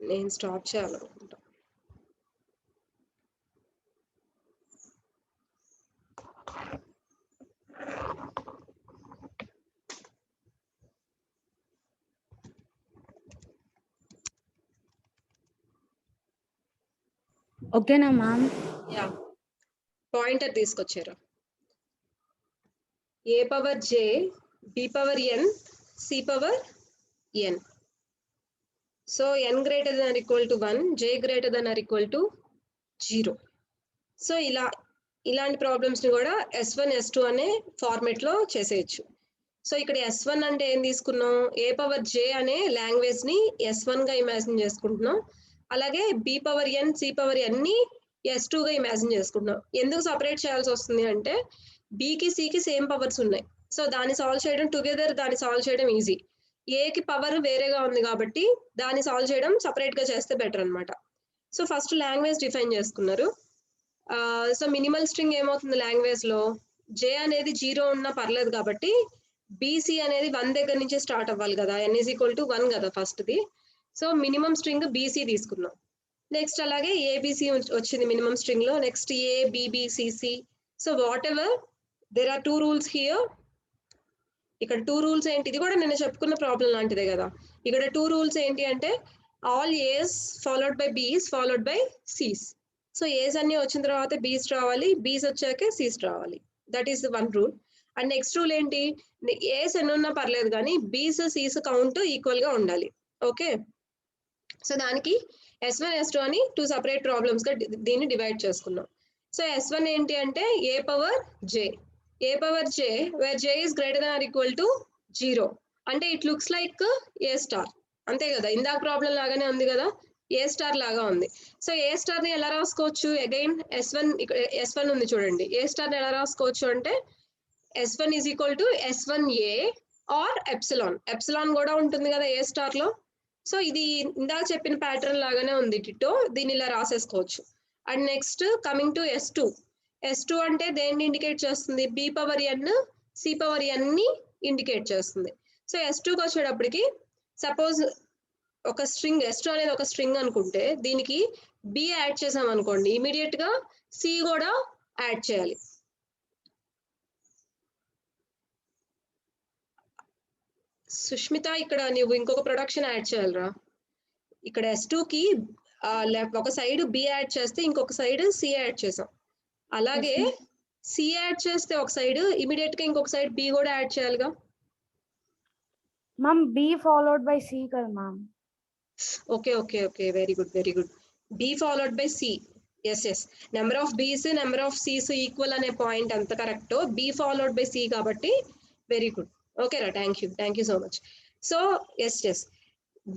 నేను స్టాప్ చేయాలనుకుంటా. ఓకేనా ma'am? Yeah, pointer తీసుకొచ్చారు. A power J B power N C power N. So n greater than equal to 1, j greater than or equal to 0. So ఇలాంటి problems ని కూడా S1 S2 అనే format లో చేసేయచ్చు. So ఇక్కడ S1 అంటే ఏం తీసుకున్నాం, ఏ పవర్ j అనే లాంగ్వేజ్ ని S1 గా ఇమాజిన్ చేసుకుంటున్నాం. అలాగే B power N C power N ని S2 గా ఇమాజిన్ చేసుకుంటున్నాం. ఎందుకు సపరేట్ చేయాల్సి వస్తుంది అంటే బికి సికి సేమ్ పవర్స్ ఉన్నాయి. సో దాన్ని సాల్వ్ చేయడం టుగెదర్, దాన్ని సాల్వ్ చేయడం ఈజీ. ఏకి పవర్ వేరేగా ఉంది కాబట్టి దాన్ని సాల్వ్ చేయడం సపరేట్ గా చేస్తే బెటర్ అన్నమాట. సో ఫస్ట్ లాంగ్వేజ్ డిఫైన్ చేసుకున్నారు. సో మినిమల్ స్ట్రింగ్ ఏమవుతుంది లాంగ్వేజ్ లో, జే అనేది 0 ఉన్నా పర్లేదు కాబట్టి బీసీ అనేది 1 దగ్గర నుంచి స్టార్ట్ అవ్వాలి కదా, n ఈజ్ ఈక్వల్ టు 1 కదా ఫస్ట్ ది. సో మినిమం స్ట్రింగ్ బీసీ తీసుకున్నాం. నెక్స్ట్ అలాగే ఏబిసి వచ్చింది మినిమం స్ట్రింగ్ లో. Next A BBCC. So whatever there are 2 rules here. ఇక్కడ 2 రూల్స్ ఏంటి, ఇది కూడా నేను చెప్పుకున్న ప్రాబ్లం లాంటిదే కదా. ఇక్కడ 2 రూల్స్ ఏంటి అంటే ఆల్ ఏస్ ఫాలోడ్ బై బీస్ followed by Cs. So ace అన్ని వచ్చిన తర్వాత బీస్ రావాలి, బీస్ వచ్చాక సీస్ రావాలి. That is 1 rule. And next rule ఏంటి, ఏస్ ఎన్ని ఉన్నా పర్లేదు కానీ బీస్ సీస్ కౌంట్ ఈక్వల్ గా ఉండాలి. ఓకే, సో దానికి S1 S2 అని 2 సపరేట్ ప్రాబ్లమ్స్ గా దీన్ని డివైడ్ చేసుకున్నాం. సో S1 ఏంటి అంటే A power J, A power J where J is greater than or equal to 0. అంటే it looks like a star, అంతే కదా, ఇందాక ప్రాబ్లం లాగానే ఉంది కదా, ఏ స్టార్ లాగా ఉంది. సో ఏ స్టార్ ని ఎలా రాసుకోవచ్చు, అగైన్ S1 ఉంది చూడండి, ఏ స్టార్ ని ఎలా రాసుకోవచ్చు అంటే S1 is equal to S1A or epsilon. Epsilon కూడా ఉంటుంది కదా ఏ స్టార్ లో. సో ఇది ఇందాక చెప్పిన ప్యాటర్న్ లాగానే ఉంది డిటో, దీన్ని ఇలా రాసేసుకోవచ్చు. And next coming to S2. S2 అంటే దేన్ని ఇండికేట్ చేస్తుంది, B power N C power N ని ఇండికేట్ చేస్తుంది. సో S2కి వచ్చేటప్పటికి సపోజ్ ఒక స్ట్రింగ్ S2 అనేది ఒక స్ట్రింగ్ అనుకుంటే దీనికి బి యాడ్ చేసాం అనుకోండి, ఇమీడియట్ గా సి కూడా యాడ్ చేయాలి. సుష్మిత ఇక్కడ నువ్వు ఇంకొక ప్రొడక్షన్ యాడ్ చేయాలరా. ఇక్కడ S2 కి ఒక సైడ్ బి యాడ్ చేస్తే ఇంకొక సైడ్ సి యాడ్ చేసాం. అలాగే సి యాడ్ చేస్తే ఒక సైడ్ ఇమీడియట్ గా ఇంకొక సైడ్ బి కూడా యాడ్ చేయాలిగా. Ma'am B followed by C కదా ma'am. Okay okay okay, very good very good. B followed by C, yes yes, number of B's number of C's equal అనే point ఎంత కరెక్టో B followed by C కాబట్టి very good. ఓకేరా, thank you so much. So S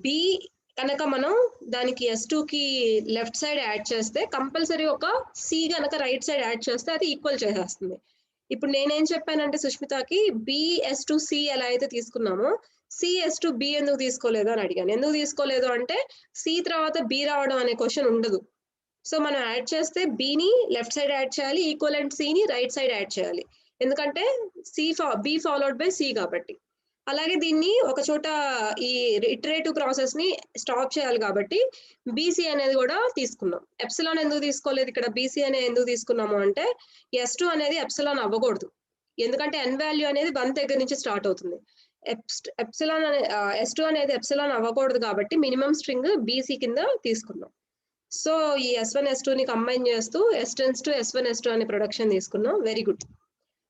B కనుక మనం దానికి S2 కి left side add చేస్తే కంపల్సరీ ఒక సి కనుక రైట్ సైడ్ యాడ్ చేస్తే అది ఈక్వల్ చేసేస్తుంది. ఇప్పుడు నేనేం చెప్పానంటే సుష్మితకి BS2C ఎలా అయితే తీసుకున్నామో CS2B ఎందుకు తీసుకోలేదు అని అడిగాను. ఎందుకు తీసుకోలేదు అంటే సి తర్వాత బి రావడం అనే క్వశ్చన్ ఉండదు. సో మనం యాడ్ చేస్తే బిని లెఫ్ట్ సైడ్ యాడ్ చేయాలి, ఈక్వలెంట్ సిని రైట్ సైడ్ యాడ్ చేయాలి, ఎందుకంటే బి ఫాలోడ్ బై సి కాబట్టి. అలాగే దీన్ని ఒక చోట ఈ ఇటరేటివ్ ప్రాసెస్ ని స్టాప్ చేయాలి కాబట్టి బీసీ అనేది కూడా తీసుకున్నాం. ఎప్సిలాన్ ఎందుకు తీసుకోలేదు ఇక్కడ, బీసీ అనేది ఎందుకు తీసుకున్నాము అంటే S2 అనేది ఎప్సిలాన్ అవ్వకూడదు, ఎందుకంటే n వాల్యూ అనేది 1 దగ్గర నుంచి స్టార్ట్ అవుతుంది. ఎప్సిలాన్ S2 అనేది ఎప్సిలాన్ అవ్వకూడదు కాబట్టి మినిమం స్ట్రింగ్ బీసీ కింద తీసుకున్నాం. సో ఈ S1 S2 ని కంబైన్ చేస్తూ S10 to S1 S2 అనే ప్రొడక్షన్ తీసుకున్నాం. Very good.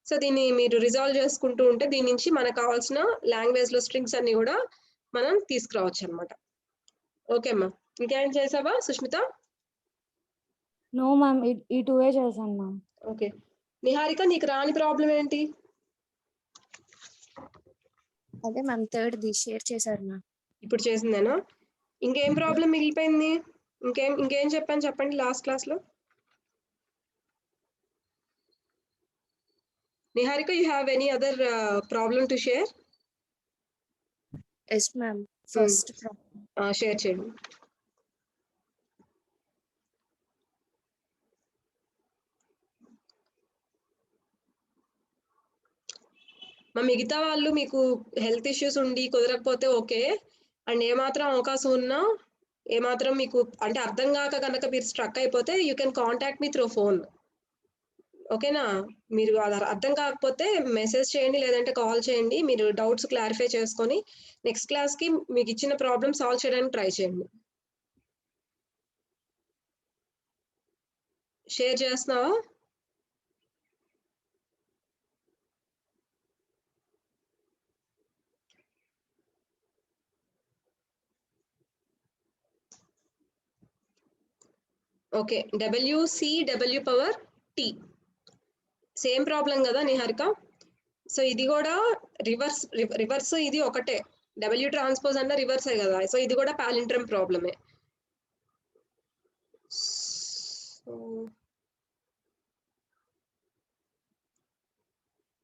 సో దీన్ని మీరు రిజాల్వ్ చేసుకుంటూ ఉంటే దీని నుంచి మనకు కావాల్సిన లాంగ్వేజ్ లో స్ట్రింగ్స్ అన్ని కూడా మనం తీసుకురావచ్చు అనమాట. ఓకే అమ్మా, ఇంకేం చేసావా సుష్మిత? నో మ్యామ్, ఈ 2 చేశాను మ్యామ్. ఓకే నిహారిక, నీకు రాని ప్రాబ్లం ఏంటి? అదే మ్యామ్, థర్డ్ ది షేర్ చేశారు మ్యామ్. ఇప్పుడు చేసిందేనా? ఇంకేం ప్రాబ్లం మిగిలిపోయింది? ఇంకేం చెప్పాను చెప్పండి లాస్ట్ క్లాస్ లో. Niharika, you have any other problem to share? Yes ma'am, first share చేయండి. మిగతా వాళ్ళు మీకు హెల్త్ ఇష్యూస్ ఉండి కుదరకపోతే ఓకే, అండ్ ఏమాత్రం అవకాశం ఉన్నా ఏమాత్రం మీకు అంటే అర్థం కాక కనుక మీరు స్ట్రక్ అయిపోతే you can contact me through phone. ఓకేనా? మీరు అది అర్థం కాకపోతే మెసేజ్ చేయండి, లేదంటే కాల్ చేయండి. మీరు డౌట్స్ క్లారిఫై చేసుకొని నెక్స్ట్ క్లాస్కి మీకు ఇచ్చిన ప్రాబ్లమ్ సాల్వ్ చేయడానికి ట్రై చేయండి. షేర్ చేస్తున్నావా? Okay, WCW power T same problem కదా నిహారిక? సో ఇది కూడా రివర్స్ ఇది ఒకటే, W ట్రాన్స్పోజ్ అన్న రివర్సే కదా. సో ఇది కూడా పాలిండ్రమ్ ప్రాబ్లమే. సో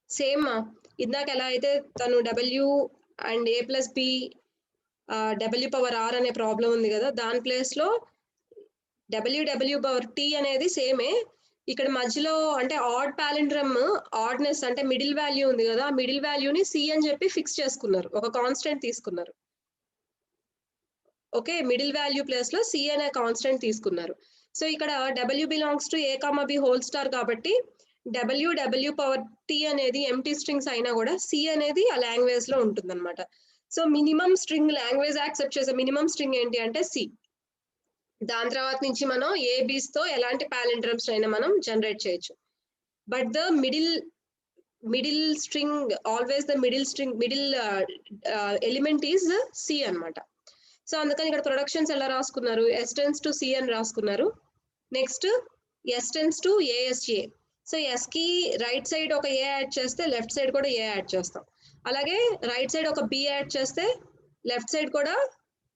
సేమ్ ఇందాక ఎలా అయితే తను W and A+B W power R అనే ప్రాబ్లం ఉంది కదా, దాని ప్లేస్లో W పవర్ T అనేది సేమే. ఇక్కడ మధ్యలో అంటే ఆడ్ పాలిండ్రమ్ ఆడ్నెస్ అంటే మిడిల్ వాల్యూ ఉంది కదా, ఆ మిడిల్ వాల్యూని C అని చెప్పి ఫిక్స్ చేసుకున్నారు, ఒక కాన్స్టెంట్ తీసుకున్నారు. ఓకే, మిడిల్ వాల్యూ ప్లేస్ లో C అనే కాన్స్టెంట్ తీసుకున్నారు. సో ఇక్కడ W belongs to A, B whole star కాబట్టి W పవర్ T అనేది ఎంటీ స్ట్రింగ్స్ అయినా కూడా C అనేది ఆ లాంగ్వేజ్ లో ఉంటుంది అనమాట. So minimum string language accept చేసే మినిమం స్ట్రింగ్ ఏంటి అంటే C. దాని తర్వాత నుంచి మనం ABs తో ఎలాంటి పాలిండ్రమ్స్ అయినా మనం జనరేట్ చేయొచ్చు. But the middle string always the middle element is C అన్నమాట. సో అందుకని ఇక్కడ ప్రొడక్షన్స్ ఎలా రాసుకున్నారు, S tends to C అని రాసుకున్నారు. Next S tends to ASA. So S కి రైట్ సైడ్ ఒక A యాడ్ చేస్తే లెఫ్ట్ సైడ్ కూడా A యాడ్ చేస్తాం. అలాగే రైట్ సైడ్ ఒక B యాడ్ చేస్తే లెఫ్ట్ సైడ్ కూడా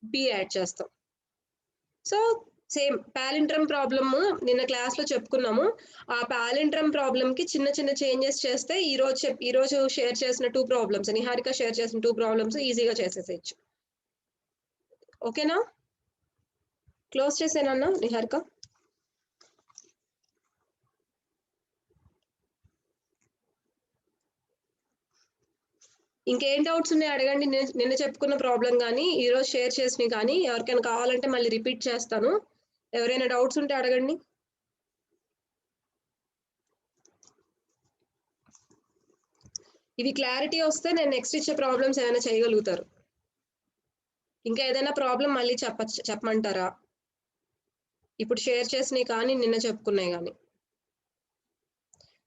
B యాడ్ చేస్తాం. సో సేమ్ పాలిండ్రమ్ ప్రాబ్లమ్ నిన్న క్లాస్ లో చెప్పుకున్నాము. ఆ పాలిండ్రమ్ ప్రాబ్లమ్ కి చిన్న చిన్న చేంజెస్ చేస్తే ఈ రోజు షేర్ చేసిన 2 ప్రాబ్లమ్స్, నిహారిక షేర్ చేసిన 2 ప్రాబ్లమ్స్ ఈజీగా చేసేసేయచ్చు. ఓకేనా? క్లోజ్ చేసేనన్నా నిహారిక? ఇంకేం డౌట్స్ ఉన్నాయి అడగండి. నిన్న చెప్పుకున్న ప్రాబ్లం కానీ ఈరోజు షేర్ చేసినవి కానీ ఎవరికైనా కావాలంటే మళ్ళీ రిపీట్ చేస్తాను. ఎవరైనా డౌట్స్ ఉంటే అడగండి. ఇవి క్లారిటీ వస్తే నేను నెక్స్ట్ ఇచ్చే ప్రాబ్లమ్స్ ఏమైనా చేయగలుగుతారు. ఇంకా ఏదైనా ప్రాబ్లం మళ్ళీ చెప్పమంటారా? ఇప్పుడు షేర్ చేసినవి కానీ నిన్న చెప్పుకున్నాయి కానీ.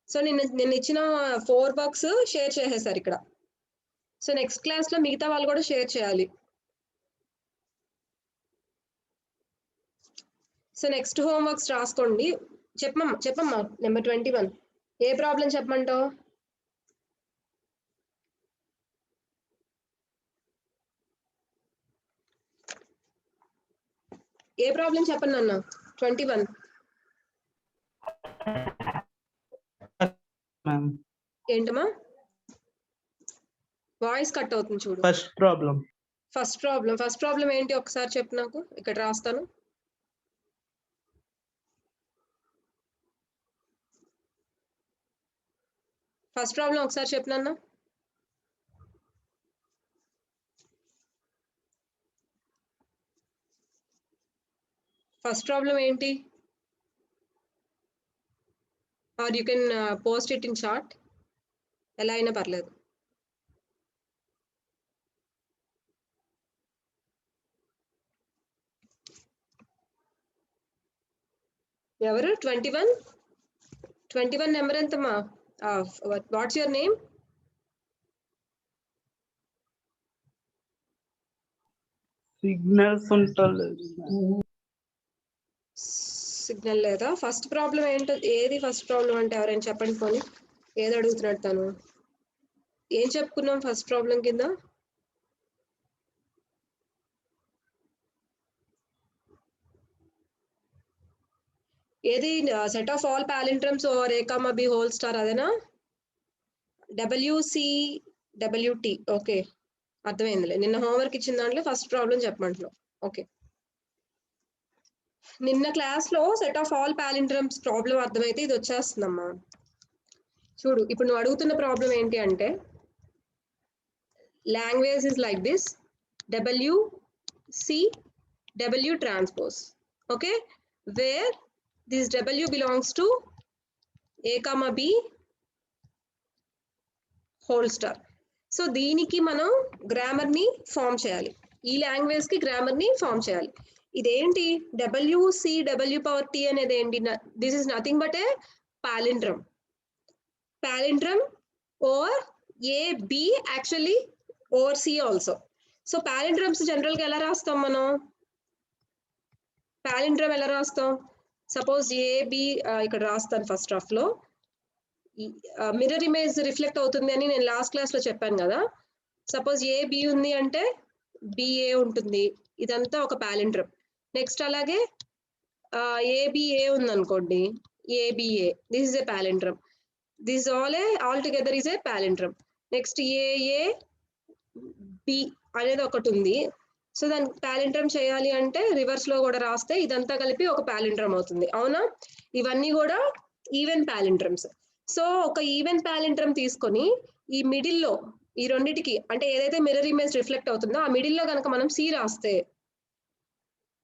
సో నిన్న ఇచ్చిన 4 వర్క్స్ షేర్ చేసేసారు ఇక్కడ. సో నెక్స్ట్ క్లాస్ లో మిగతా వాళ్ళు కూడా షేర్ చేయాలి. సో నెక్స్ట్ హోంవర్క్స్ రాసుకోండి. చెప్పమ్మా నెంబర్ 21 ఏ ప్రాబ్లం చెప్పమంటావు? ఏ ప్రాబ్లం చెప్పండి అన్న? 21 ఏంటమ్మా? వాయిస్ కట్ అవుతుంది చూడు. ఫస్ట్ ప్రాబ్లం ఏంటి ఒకసారి చెప్పు నాకు, ఇక్కడ రాస్తాను. ఫస్ట్ ప్రాబ్లం ఒకసారి చెప్పినన్నా. ఫస్ట్ ప్రాబ్లం ఏంటి? Are you can post it in chat, ఎలా అయినా పర్లేదు. ఎవరు? 21 నెంబర్ ఎంతమ్మా? What's your name? సిగ్నల్స్ ఉంటలేదు. సిగ్నల్ లేదా? ఫస్ట్ ప్రాబ్లం ఏంటో ఏది? ఫస్ట్ ప్రాబ్లం అంటే ఎవరైనా చెప్పండి పోనీ. ఏది అడుగుతున్నాడు తను? ఏం చెప్పుకున్నాం ఫస్ట్ ప్రాబ్లం కింద? ఏది? Set of all palindromes over A, B whole star, అదేనా? WCWT. ఓకే, అర్థమైందిలే. నిన్న హోంవర్క్ ఇచ్చిన దాంట్లో ఫస్ట్ ప్రాబ్లం చెప్పమంటున్నావు. ఓకే, నిన్న క్లాస్ లో set of all palindromes problem అర్థమైతే ఇది వచ్చేస్తుందమ్మా. చూడు, ఇప్పుడు నువ్వు అడుగుతున్న ప్రాబ్లం ఏంటి అంటే language is like this, WCW W transpose. Okay, where this W belongs to A comma B whole star. So దీనికి మనం గ్రామర్ ని ఫామ్ చేయాలి, ఈ లాంగ్వేజ్ కి గ్రామర్ ని ఫామ్ చేయాలి. ఇదేంటి WCW పవర్ T అనేది ఏంటి? This is nothing but a palindrome. Palindrome or AB actually or C also. So palindromes general గా ఎలా రాస్తాం మనం? పాలిండ్రమ్ ఎలా రాస్తాం? సపోజ్ AB ఇక్కడ రాస్తాను ఫస్ట్ హాఫ్ లో. మిర్రర్ ఇమేజ్ రిఫ్లెక్ట్ అవుతుంది అని నేను లాస్ట్ క్లాస్ లో చెప్పాను కదా. సపోజ్ AB ఉంది అంటే BA ఉంటుంది, ఇదంతా ఒక పాలిండ్రమ్. నెక్స్ట్ అలాగే ABA ఉంది అనుకోండి, ABA, this is a palindrome. This all together is a palindrome. Next AAB అనేది ఒకటి ఉంది. సో దాన్ని పాలిండ్రమ్ చేయాలి అంటే రివర్స్ లో కూడా రాస్తే ఇదంతా కలిపి ఒక పాలిండ్రమ్ అవుతుంది, అవునా? ఇవన్నీ కూడా ఈవెన్ పాలిండ్రమ్స్. సో ఒక ఈవెన్ పాలిండ్రమ్ తీసుకొని ఈ మిడిల్ లో ఈ రెండిటికి అంటే ఏదైతే మిర్రర్ ఇమేజ్ రిఫ్లెక్ట్ అవుతుందో ఆ మిడిల్ లో కనుక మనం C రాస్తే,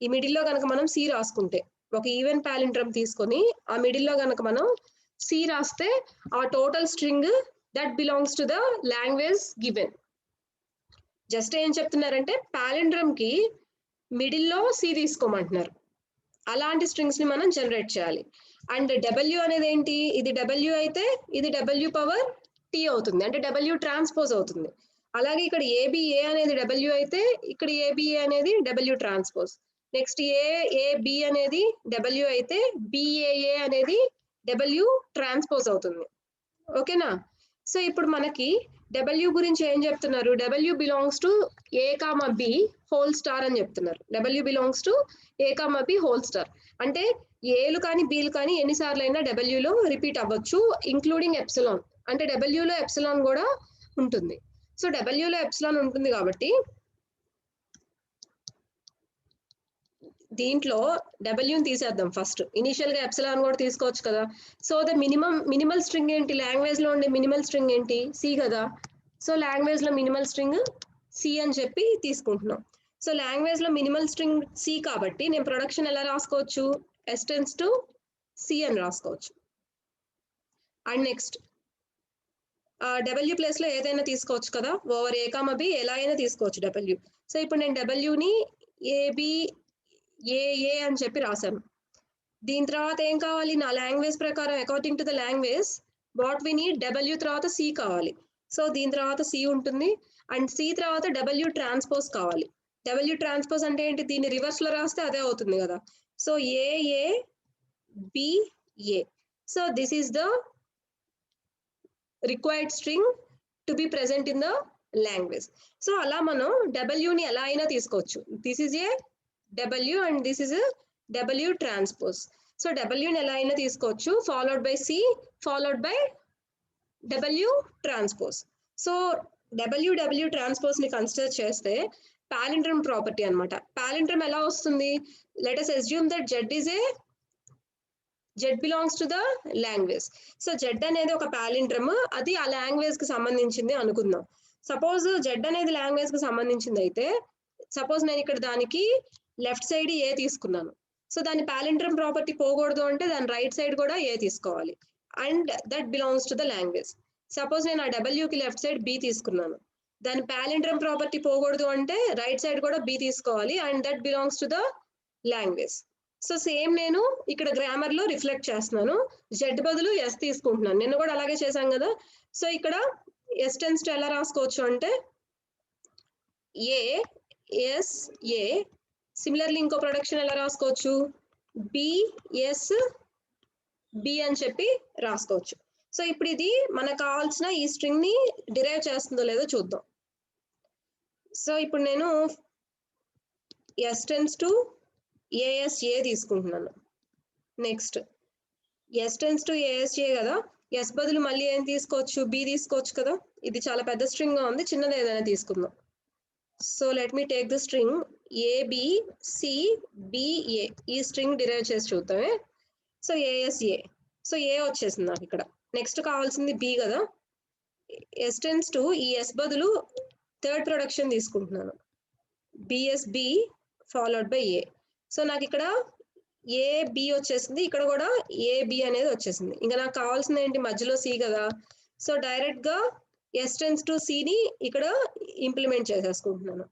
ఈ మిడిల్ లో కనుక మనం C రాసుకుంటే, ఒక ఈవెన్ పాలిండ్రమ్ తీసుకొని ఆ మిడిల్ లో కనుక మనం C రాస్తే ఆ total string that belongs to the language given. Just ఏం చెప్తున్నారంటే పాలిండ్రమ్ కి మిడిల్ లో C తీసుకోమంటున్నారు. అలాంటి స్ట్రింగ్స్ ని మనం జనరేట్ చేయాలి. అండ్ W అనేది ఏంటి? ఇది W అయితే ఇది W పవర్ T అవుతుంది, అంటే W ట్రాన్స్పోజ్ అవుతుంది. అలాగే ఇక్కడ ABA అనేది W అయితే ఇక్కడ ABA అనేది W ట్రాన్స్పోజ్. నెక్స్ట్ AB అనేది W అయితే BAA అనేది W ట్రాన్స్పోజ్ అవుతుంది. ఓకేనా? సో ఇప్పుడు మనకి W గురించి ఏం చెప్తున్నారు? W belongs to A comma B whole star అని చెప్తున్నారు. W belongs to A comma B whole star అంటే ఏలు కానీ బీలు కానీ ఎన్నిసార్లు అయినా W లో రిపీట్ అవ్వచ్చు, ఇంక్లూడింగ్ ఎప్సిలాన్. అంటే W లో ఎప్సిలాన్ కూడా ఉంటుంది. సో W లో ఎప్సిలాన్ ఉంటుంది కాబట్టి దీంట్లో W తీసేద్దాం ఫస్ట్. ఇనిషియల్ గా ఎప్సిలాన్ కూడా తీసుకోవచ్చు కదా. సో ద మినిమల్ స్ట్రింగ్ ఏంటి? లాంగ్వేజ్ లో ఉండే మినిమల్ స్ట్రింగ్ ఏంటి? C కదా. సో లాంగ్వేజ్ లో మినిమల్ స్ట్రింగ్ C అని చెప్పి తీసుకుంటున్నాం. సో లాంగ్వేజ్ లో మినిమల్ స్ట్రింగ్ C కాబట్టి నేను ప్రొడక్షన్ ఎలా రాసుకోవచ్చు? S tends to C అని రాసుకోవచ్చు. అండ్ నెక్స్ట్ W ప్లేస్ లో ఏదైనా తీసుకోవచ్చు కదా, ఓవర్ A కామా B ఎలా అయినా తీసుకోవచ్చు W. సో ఇప్పుడు నేను W ని ABAA అని చెప్పి రాశాను. దీని తర్వాత ఏం కావాలి? నా లాంగ్వేజ్ ప్రకారం according to the language what we need, W తర్వాత C కావాలి. సో దీని తర్వాత C ఉంటుంది అండ్ C తర్వాత W ట్రాన్స్పోజ్ కావాలి. W ట్రాన్స్పోజ్ అంటే ఏంటి? దీన్ని రివర్స్ లో రాస్తే అదే అవుతుంది కదా. So AABA. So this is the required string to be present in the language. So అలా మనం W ని ఎలా అయినా తీసుకోవచ్చు. This is a W and this is W transpose. So W ని ఎలా అయినా తీసుకోవచ్చు, followed by C followed by W transpose. So W transpose ని కన్సిడర్ చేస్తే పాలిండ్రమ్ ప్రాపర్టీ అన్నమాట. పాలిండ్రమ్ ఎలా వస్తుంది? Let us assume that Z belongs to the language. So Z అనేది ఒక పాలిండ్రమ్, అది ఆ లాంగ్వేజ్ కి సంబంధించింది అనుకుందాం. సపోజ్ Z అనేది లాంగ్వేజ్ కి సంబంధించింది అయితే సపోజ్ నేను ఇక్కడ దానికి లెఫ్ట్ సైడ్ A తీసుకున్నాను. సో దాని పాలిండ్రమ్ ప్రాపర్టీ పోకూడదు అంటే దాని రైట్ సైడ్ కూడా A తీసుకోవాలి and that belongs to the language. Suppose నేను ఆ W కి లెఫ్ట్ సైడ్ B తీసుకున్నాను, దాని పాలిండ్రమ్ ప్రాపర్టీ పోకూడదు అంటే రైట్ సైడ్ కూడా B తీసుకోవాలి and that belongs to the language. So same నేను ఇక్కడ గ్రామర్ లో రిఫ్లెక్ట్ చేస్తున్నాను, Z బదులు S తీసుకుంటున్నాను. నిన్న కూడా అలాగే చేశాం కదా. సో ఇక్కడ S tends to ఎలా రాసుకోవచ్చు అంటే ASA. సిమిలర్లీ ఇంకో ప్రొడక్షన్ ఎలా రాసుకోవచ్చు? BSB అని చెప్పి రాసుకోవచ్చు. సో ఇప్పుడు ఇది మనకు కావాల్సిన ఈ స్ట్రింగ్ ని డిరైవ్ చేస్తుందో లేదో చూద్దాం. సో ఇప్పుడు నేను S tends to ASA తీసుకుంటున్నాను. Next S tends to ASA కదా, S బదులు మళ్ళీ ఏం తీసుకోవచ్చు? B తీసుకోవచ్చు కదా. ఇది చాలా పెద్ద స్ట్రింగ్ గా ఉంది, చిన్నది ఏదైనా తీసుకుందాం. So let me take the string ABCBA. ఈ స్ట్రింగ్ డిరైవ్ చేసి చూద్దామే. So ASA. సో A వచ్చేసింది నాకు ఇక్కడ. నెక్స్ట్ కావాల్సింది B కదా. S tends to ఈ S బదులు థర్డ్ ప్రొడక్షన్ తీసుకుంటున్నాను, BSB followed by A. So నాకు ఇక్కడ ఏ బి వచ్చేసింది, ఇక్కడ కూడా ఏ బి అనేది వచ్చేసింది. ఇంకా నాకు కావాల్సింది ఏంటి, మధ్యలో సి కదా. సో డైరెక్ట్ గా ఎస్ టెన్స్ టు సిని ఇక్కడ ఇంప్లిమెంట్ చేసేసుకుంటున్నాను,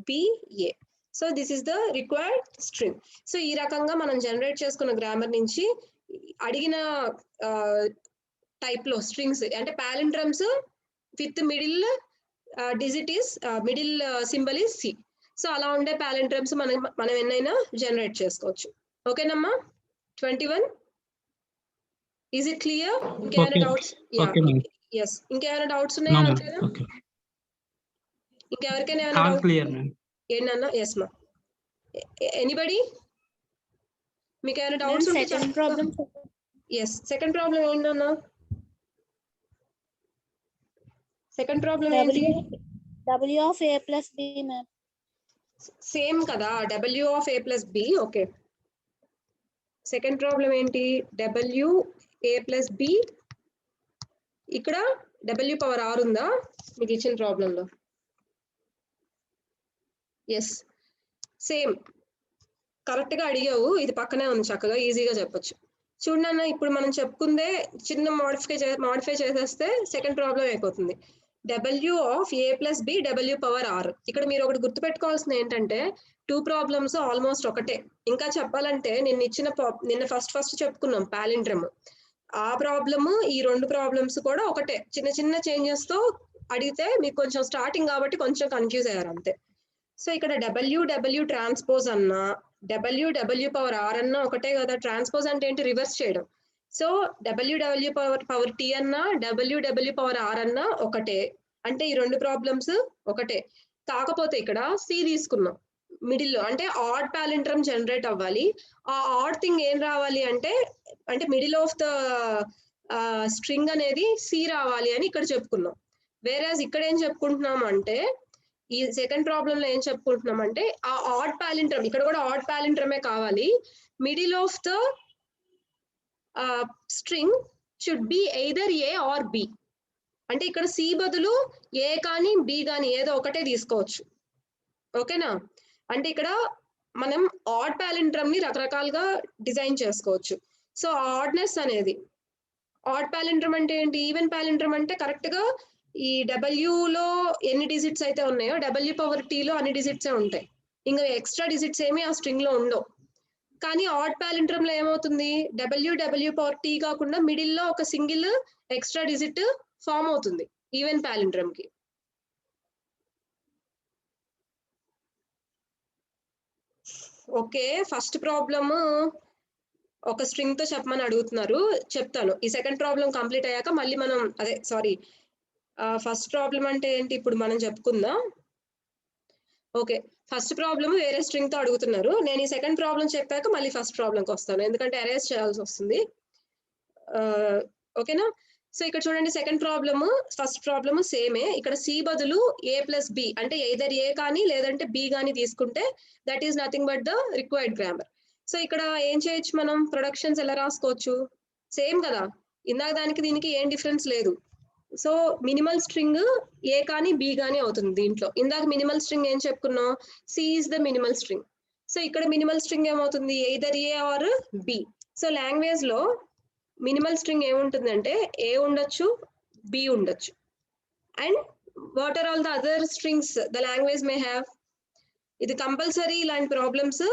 BA. So this is the required string. So ఈ రకంగా మనం జనరేట్ చేసుకున్న గ్రామర్ నుంచి అడిగిన టైప్ లో స్ట్రింగ్స్ అంటే palindromes with middle digit is middle symbol is C. So అలా ఉండే పాలిండ్రమ్స్ మనం ఎన్నైనా జనరేట్ చేసుకోవచ్చు. ఓకేనమ్మా? 21 ఈజ్ ఇట్ క్లియర్? ఇంకేమైనా డౌట్స్? yes ఇంకేమైనా డౌట్స్ ఉన్నాయా? ఇంకెవరికైనా ఏమైనా డౌట్? Clear ma'am. ఏంటన్నా? yes మా. ఎనీబడి మీకు ఏమైనా డౌట్స్ ఉంటే second problem. yes second problem ఏంటన్నా? సెకండ్ ప్రాబ్లం ఏంటి? W of A plus B ma'am. Same కదా, W of A plus B. Okay, second problem ఏంటి? W A plus B. ఇక్కడ W పవర్ R ఉందా మీకు ఇచ్చిన ప్రాబ్లంలో? ఎస్, సేమ్ కరెక్ట్ గా అడిగావు. ఇది పక్కనే ఉంది, చక్కగా ఈజీగా చెప్పొచ్చు. చూడండి అన్న, ఇప్పుడు మనం చెప్పుకుందే చిన్న మాడిఫై చేసేస్తే సెకండ్ ప్రాబ్లం అయిపోతుంది. W of A plus B W power R. ఇక్కడ మీరు ఒకటి గుర్తుపెట్టుకోవాల్సింది ఏంటంటే 2 ప్రాబ్లమ్స్ ఆల్మోస్ట్ ఒకటే. ఇంకా చెప్పాలంటే నిన్న ఫస్ట్ చెప్పుకున్నాం పాలిండ్రమ్. ఆ ప్రాబ్లమ్ ఈ 2 ప్రాబ్లమ్స్ కూడా ఒకటే, చిన్న చిన్న చేంజెస్ తో అడిగితే మీకు కొంచెం స్టార్టింగ్ కాబట్టి కొంచెం కన్ఫ్యూజ్ అయ్యారు అంతే. సో ఇక్కడ W ట్రాన్స్పోజ్ అన్నా W పవర్ R అన్నా ఒకటే కదా. ట్రాన్స్పోజ్ అంటే ఏంటి? రివర్స్ చేయడం. సో W పవర్ T అన్నా W పవర్ R అన్నా ఒకటే, అంటే ఈ 2 ప్రాబ్లమ్స్ ఒకటే. కాకపోతే ఇక్కడ సి తీసుకున్నాం మిడిల్లో, అంటే ఆడ్ పాలిండ్రమ్ జనరేట్ అవ్వాలి. ఆ ఆడ్ థింగ్ ఏం రావాలి అంటే మిడిల్ ఆఫ్ ద స్ట్రింగ్ అనేది సి రావాలి అని ఇక్కడ చెప్పుకున్నాం. వేరేజ్ ఇక్కడ ఏం చెప్పుకుంటున్నాం అంటే, ఈ సెకండ్ ప్రాబ్లమ్ లో ఏం చెప్పుకుంటున్నాం అంటే ఆ ఆడ్ పాలిండ్రమ్, ఇక్కడ కూడా ఆడ్ పాలిండ్రమే కావాలి. Middle of the string should be either A or B. అంటే ఇక్కడ సి బదులు ఏ కానీ బి కానీ ఏదో ఒకటే తీసుకోవచ్చు. ఓకేనా? అంటే ఇక్కడ మనం ఆడ్ పాలిండ్రమ్ ని రకరకాలుగా డిజైన్ చేసుకోవచ్చు. సో ఆడ్నెస్ అనేది, ఆడ్ పాలిండ్రమ్ అంటే ఏంటి? ఈవెన్ పాలిండ్రమ్ అంటే కరెక్ట్ గా ఈ W లో ఎన్ని డిజిట్స్ అయితే ఉన్నాయో W పవర్ T లో అన్ని డిజిట్సే ఉంటాయి. ఇంకా ఎక్స్ట్రా డిజిట్స్ ఏమి ఆ స్ట్రింగ్ లో ఉండవు. కానీ ఆడ్ పాలిండ్రమ్ లో ఏమవుతుంది? W పవర్ T కాకుండా మిడిల్ లో ఒక సింగిల్ ఎక్స్ట్రా డిజిట్ ఫామ్ అవుతుంది ఈవెన్ పాలిండ్రమ్ కి. ఓకే, ఫస్ట్ ప్రాబ్లమ్ ఒక స్ట్రింగ్ తో చెప్పమని అడుగుతున్నారు, చెప్తాను. ఈ సెకండ్ ప్రాబ్లం కంప్లీట్ అయ్యాక మళ్ళీ మనం ఫస్ట్ ప్రాబ్లం అంటే ఏంటి ఇప్పుడు మనం చెప్పుకుందాం. ఓకే, ఫస్ట్ ప్రాబ్లమ్ వేరే స్ట్రింగ్ తో అడుగుతున్నారు. నేను ఈ సెకండ్ ప్రాబ్లం చెప్పాక మళ్ళీ ఫస్ట్ ప్రాబ్లంకి వస్తాను, ఎందుకంటే అరేంజ్ చేయాల్సి వస్తుంది. ఓకేనా? సో ఇక్కడ చూడండి, సెకండ్ ప్రాబ్లమ్ ఫస్ట్ ప్రాబ్లమ్ సేమే. ఇక్కడ సి బదులు A plus B అంటే ఎయిదర్ ఏ కానీ లేదంటే బి కానీ తీసుకుంటే that is nothing but the required grammar. So ఇక్కడ ఏం చేయొచ్చు మనం? ప్రొడక్షన్స్ ఎలా రాసుకోవచ్చు? సేమ్ కదా, ఇందాక దానికి దీనికి ఏం డిఫరెన్స్ లేదు. సో మినిమల్ స్ట్రింగ్ ఏ కానీ బి కానీ అవుతుంది దీంట్లో. ఇందాక మినిమల్ స్ట్రింగ్ ఏం చెప్పుకున్నాం? C is the minimal string. So ఇక్కడ మినిమల్ స్ట్రింగ్ ఏమవుతుంది? Either A or B. So language లో మినిమల్ స్ట్రింగ్ ఏముంటుందంటే ఏ ఉండొచ్చు, బి ఉండొచ్చు. And what are all the other strings the language may have? ఇది compulsory ఇలాంటి ప్రాబ్లమ్స్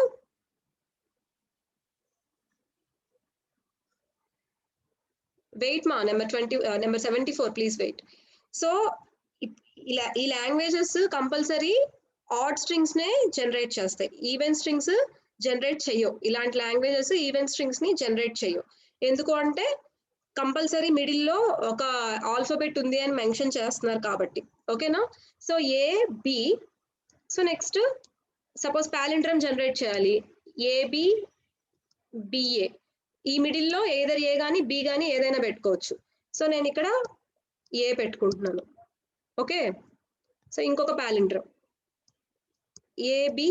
వెయిట్ మా number 74 please wait. So ఈ లాంగ్వేజెస్ కంపల్సరీ ఆడ్ స్ట్రింగ్స్ నే generate చేస్తాయి, ఈవెన్ స్ట్రింగ్స్ జనరేట్ చెయ్యవు. ఇలాంటి లాంగ్వేజెస్ ఈవెన్ స్ట్రింగ్స్ ని జనరేట్ చెయ్యవు. ఎందుకు అంటే కంపల్సరీ మిడిల్ లో ఒక ఆల్ఫాబెట్ ఉంది అని మెన్షన్ చేస్తున్నారు కాబట్టి. ఓకేనా? So A B. So next suppose palindrome generate చేయాలి, ఏబి బిఏ. ఈ మిడిల్ లో ఏదర్ ఏ కానీ బి కానీ ఏదైనా పెట్టుకోవచ్చు. సో నేను ఇక్కడ ఏ పెట్టుకుంటున్నాను. ఓకే, సో ఇంకొక పాలిండ్రమ్ ఏబి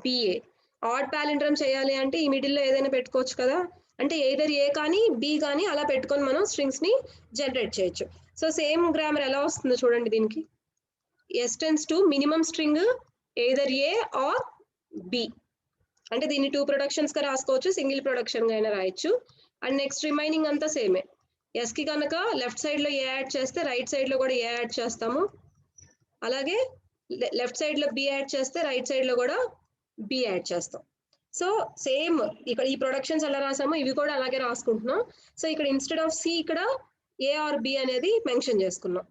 బిఏ. ఆడ్ పాలిండ్రమ్ చేయాలి అంటే ఈ మిడిల్ లో ఏదైనా పెట్టుకోవచ్చు కదా. అంటే ఏదర్ ఏ కానీ బి కానీ అలా పెట్టుకొని మనం స్ట్రింగ్స్ ని జనరేట్ చేయొచ్చు. సో సేమ్ గ్రామర్ ఎలా వస్తుందో చూడండి దీనికి. S tends to minimum string either A or B. అంటే దీన్ని 2 ప్రొడక్షన్స్ గా రాసుకోవచ్చు, సింగిల్ ప్రొడక్షన్ గా అయినా రాయొచ్చు. అండ్ నెక్స్ట్ రిమైనింగ్ అంతా సేమే. ఎస్ కి కనుక లెఫ్ట్ సైడ్ లో ఏ యాడ్ చేస్తే రైట్ సైడ్ లో కూడా ఏ యాడ్ చేస్తాము, అలాగే లెఫ్ట్ సైడ్ లో బి యాడ్ చేస్తే రైట్ సైడ్ లో కూడా బి యాడ్ చేస్తాం. సో సేమ్ ఇక్కడ ఈ ప్రొడక్షన్స్ ఎలా రాసామో ఇవి కూడా అలాగే రాసుకుంటున్నాం. సో ఇక్కడ ఇన్స్టెడ్ ఆఫ్ సి ఇక్కడ ఏ ఆర్ బి అనేది మెన్షన్ చేసుకున్నాం.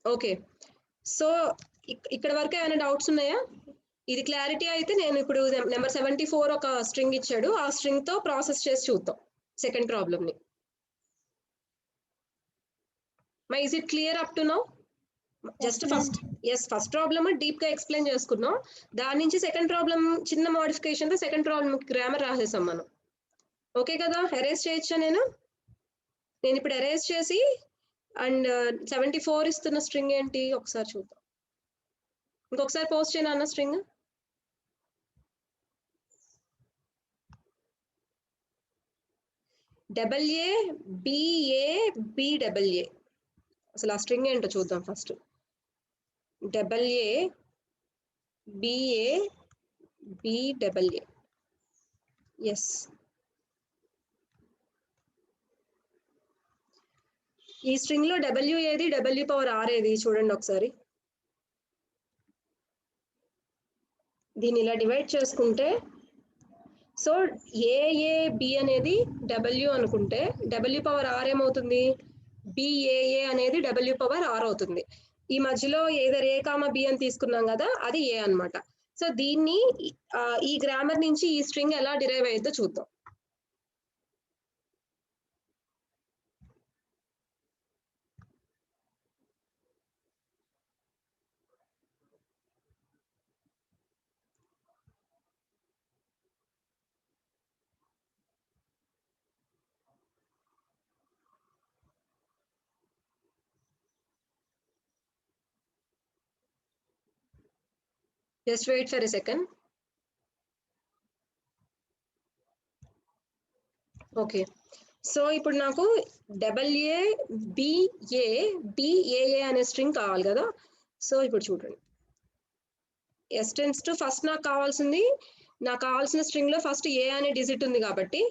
ఓకే, సో ఇక్కడ వరకు ఏమైనా డౌట్స్ ఉన్నాయా? ఇది క్లారిటీ అయితే నేను ఇప్పుడు నెంబర్ 74 ఒక స్ట్రింగ్ ఇచ్చాడు, ఆ స్ట్రింగ్ తో ప్రాసెస్ చేసి చూద్దాం సెకండ్ ప్రాబ్లమ్ ని. My is it clear up to now? Just first problem deep గా ఎక్స్ప్లెయిన్ చేసుకున్నాం, దాని నుంచి సెకండ్ ప్రాబ్లమ్ చిన్న మోడిఫికేషన్ తో సెకండ్ ప్రాబ్లమ్ గ్రామర్ రాసేసాం మనం. ఓకే కదా? ఎరేజ్ చేయొచ్చా? నేను ఇప్పుడు ఎరేజ్ చేసి అండ్ 74 ఇస్తున్న స్ట్రింగ్ ఏంటి ఒకసారి చూద్దాం. ఇంకొకసారి పోస్ట్ చేయను అన్న స్ట్రింగ్. AA అసలు ఆ స్ట్రింగ్ ఏంటో చూద్దాం ఫస్ట్. AA S. ఈ స్ట్రింగ్ లో W ఏది, W⁴ ఏది చూడండి ఒకసారి. దీన్ని ఇలా డివైడ్ చేసుకుంటే, సో AAB అనేది W అనుకుంటే W⁴ ఏమవుతుంది, BAA అనేది W⁴ అవుతుంది. ఈ మధ్యలో ఏదో A, B అని తీసుకున్నాం కదా, అది A అన్నమాట. సో దీన్ని ఈ గ్రామర్ నుంచి ఈ స్ట్రింగ్ ఎలా డిరైవ్ అయ్యేదో చూద్దాం. Just wait for a second. Okay. So ఇప్పుడు నాకు BAA అనే స్ట్రింగ్ కావాలి కదా. సో ఇప్పుడు చూడండి, S tends to ఫస్ట్ నాకు కావాల్సిన స్ట్రింగ్ లో ఫస్ట్ A అనే డిజిట్ ఉంది కాబట్టి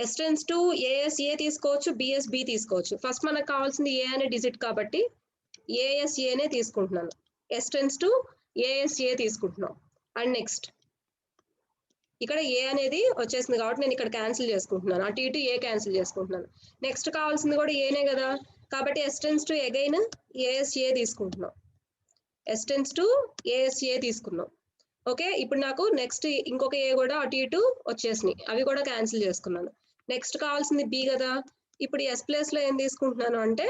S tends to ASA తీసుకోవచ్చు, BSB తీసుకోవచ్చు. ఫస్ట్ మనకు కావాల్సింది A అనే డిజిట్ కాబట్టి ASA నే తీసుకుంటున్నాను. S tends to ASA తీసుకుంటున్నాం. అండ్ నెక్స్ట్ ఇక్కడ A అనేది వచ్చేసింది కాబట్టి నేను ఇక్కడ క్యాన్సిల్ చేసుకుంటున్నాను, అటు ఇటు A క్యాన్సిల్ చేసుకుంటున్నాను. నెక్స్ట్ కావాల్సింది కూడా ఏనే కదా, కాబట్టి S tends to again ASA తీసుకుంటున్నాం. S tends to ASA తీసుకున్నాం. ఓకే, ఇప్పుడు నాకు నెక్స్ట్ ఇంకొక A కూడా అటు ఇటు వచ్చేసినాయి, అవి కూడా క్యాన్సిల్ చేసుకున్నాను. నెక్స్ట్ కావాల్సింది B కదా, ఇప్పుడు S ప్లేస్ లో ఏం తీసుకుంటున్నాను అంటే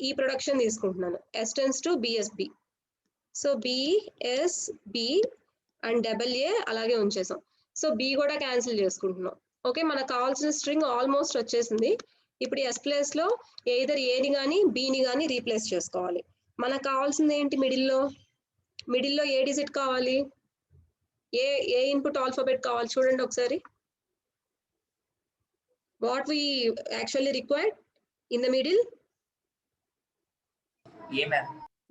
ఈ ప్రొడక్షన్ తీసుకుంటున్నాను. S tends to BSB. So BSB and AA అలాగే ఉంచేసాం. సో B కూడా క్యాన్సిల్ చేసుకుంటున్నాం. ఓకే, మనకు కావాల్సిన స్ట్రింగ్ ఆల్మోస్ట్ వచ్చేసింది. ఇప్పుడు S ప్లేస్ లో ఎయిదర్ Aని కానీ Bని కానీ రీప్లేస్ చేసుకోవాలి. మనకు కావాల్సింది ఏంటి, మిడిల్లో ఏ డిజిట్ కావాలి, ఏ ఇన్పుట్ ఆల్ఫాబెట్ కావాలి చూడండి ఒకసారి. What we actually required in the middle,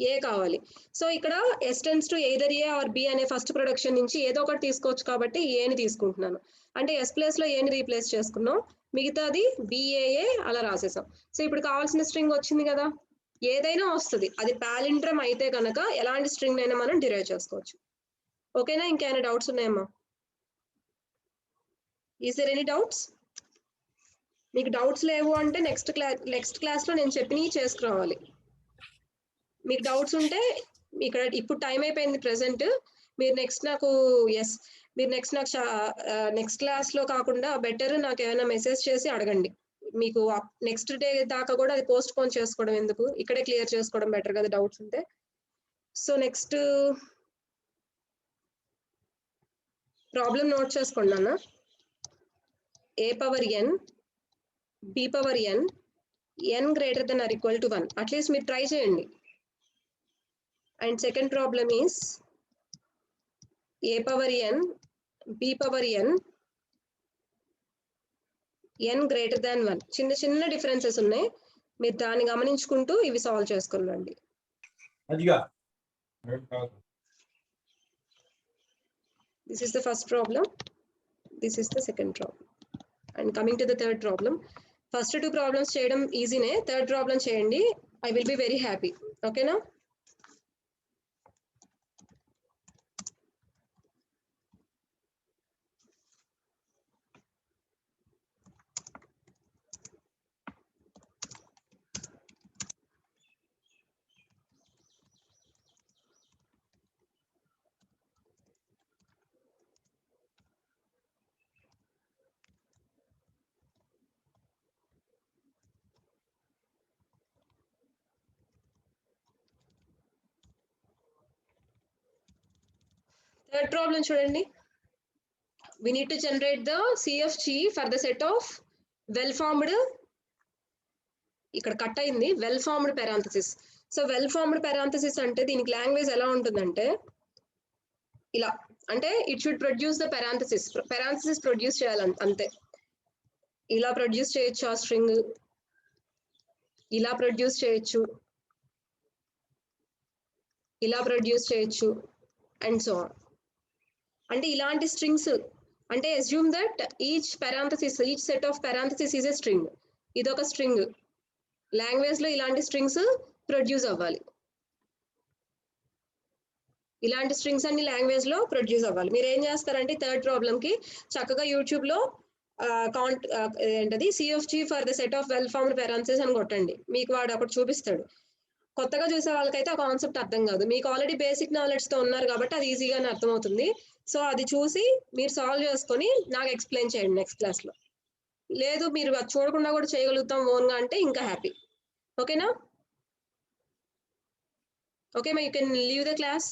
A కావాలి. సో ఇక్కడ S tends to either A or B అనే ఫస్ట్ ప్రొడక్షన్ నుంచి ఏదో ఒకటి తీసుకోవచ్చు కాబట్టి ఏని తీసుకుంటున్నాను. అంటే S ప్లేస్ లో ఏని రీప్లేస్ చేసుకున్నాం, మిగతాది BAA అలా రాసేసాం. సో ఇప్పుడు కావాల్సిన స్ట్రింగ్ వచ్చింది కదా, ఏదైనా వస్తుంది, అది పాలిండ్రమ్ అయితే కనుక ఎలాంటి స్ట్రింగ్ అయినా మనం డిరైవ్ చేసుకోవచ్చు. ఓకేనా? ఇంకేమైనా డౌట్స్ ఉన్నాయమ్మా? Is there any doubts? మీకు డౌట్స్ లేవు అంటే నెక్స్ట్ క్లాస్ లో నేను చెప్పినవి చేసుకురావాలి. మీకు డౌట్స్ ఉంటే ఇక్కడ ఇప్పుడు టైం అయిపోయింది ప్రెసెంట్, మీరు నెక్స్ట్ నాకు నెక్స్ట్ క్లాస్ లో కాకుండా బెటర్ నాకు ఏమైనా మెసేజ్ చేసి అడగండి. మీకు నెక్స్ట్ డే దాకా కూడా అది పోస్ట్ పోన్ చేసుకోవడం ఎందుకు, ఇక్కడే క్లియర్ చేసుకోవడం బెటర్ కదా డౌట్స్ ఉంటే. సో నెక్స్ట్ ప్రాబ్లం నోట్ చేసుకోండి అన్న. A⁴n B⁴n n greater than or equal to 1. At least మీరు ట్రై చేయండి. And second problem is A⁴n B⁴n n greater than 1. చిన్న డిఫరెన్సెస్ ఉన్నాయి. మీరు దాన్ని గమనించుకుంటూ ఇవి సాల్వ్ చేసుకునండి. This is the first problem. This is the second problem. And coming to the third problem. First two problems చేయడం ఈజీనే, థర్డ్ ప్రాబ్లం చేయండి. I will be very happy. Okay now? Third problem చూడండి. We need to generate the CFG for the set of well formed, ఇక్కడ cut అయింది, well formed parenthesis. So well formed parenthesis అంటే దీనికి language ఎలా ఉంటుందంటే ఇలా, అంటే it should produce the parenthesis produce చేయాలి అంతే. ఇలా ప్రొడ్యూస్ చేయొచ్చు ఆ స్ట్రింగ్, ఇలా ప్రొడ్యూస్ చేయొచ్చు, ఇలా ప్రొడ్యూస్ చేయొచ్చు అండ్ సో ఆన్. అంటే ఇలాంటి స్ట్రింగ్స్ అంటే assume that each set of parenthesis is a string. ఇదొక స్ట్రింగ్, లాంగ్వేజ్ లో ఇలాంటి స్ట్రింగ్స్ ప్రొడ్యూస్ అవ్వాలి, ఇలాంటి స్ట్రింగ్స్ అన్ని లాంగ్వేజ్ లో ప్రొడ్యూస్ అవ్వాలి. మీరు ఏం చేస్తారంటే థర్డ్ ప్రాబ్లం కి చక్కగా యూట్యూబ్ లో ఏంటది CFG for the set of well formed parenthesis అని కొట్టండి, మీకు వాడు అక్కడ చూపిస్తాడు. కొత్తగా చూసే వాళ్ళకైతే ఆ కాన్సెప్ట్ అర్థం కాదు, మీకు ఆల్రెడీ బేసిక్ నాలెడ్జ్ తో ఉన్నారు కాబట్టి అది ఈజీగానే అర్థమవుతుంది. సో అది చూసి మీరు సాల్వ్ చేసుకొని నాకు ఎక్స్ప్లెయిన్ చేయండి నెక్స్ట్ క్లాస్ లో. లేదు మీరు అది చూడకుండా కూడా చేయగలుగుతాం ఓన్ గా అంటే ఇంకా హ్యాపీ. ఓకేనా? Okay, you can leave the class.